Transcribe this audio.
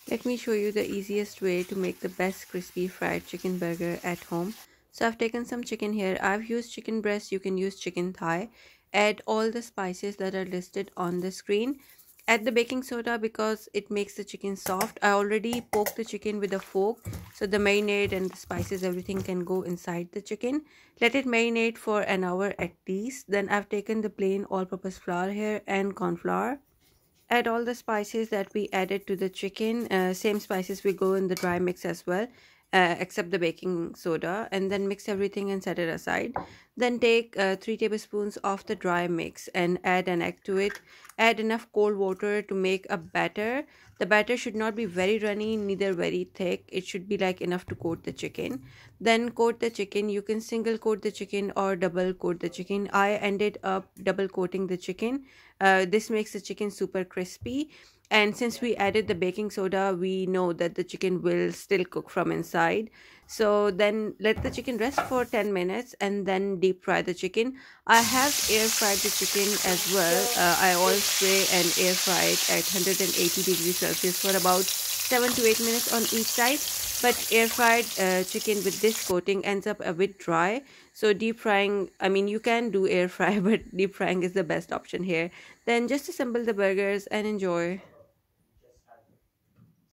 Let me show you the easiest way to make the best crispy fried chicken burger at home. So I've taken some chicken here. I've used chicken breast, you can use chicken thigh. Add all the spices that are listed on the screen. Add the baking soda because it makes the chicken soft. I already poked the chicken with a fork so the marinade and the spices, everything can go inside the chicken. Let it marinate for an hour at least. Then I've taken the plain all-purpose flour here and cornflour. Add all the spices that we added to the chicken. Same spices will go in the dry mix as well, except the baking soda, and then mix everything and set it aside. Then take 3 tablespoons of the dry mix and add an egg to it. Add enough cold water to make a batter. The batter should not be very runny, neither very thick. It should be like enough to coat the chicken. Then coat the chicken. You can single coat the chicken or double coat the chicken. I ended up double coating the chicken. This makes the chicken super crispy, and since we added the baking soda, we know that the chicken will still cook from inside. So then let the chicken rest for 10 minutes and then deep fry the chicken. I have air fried the chicken as well. I oil spray and air fry it at 180 degrees Celsius for about 7 to 8 minutes on each side. But air fried chicken with this coating ends up a bit dry. So deep frying, I mean, you can do air fry, but deep frying is the best option here. Then just assemble the burgers and enjoy.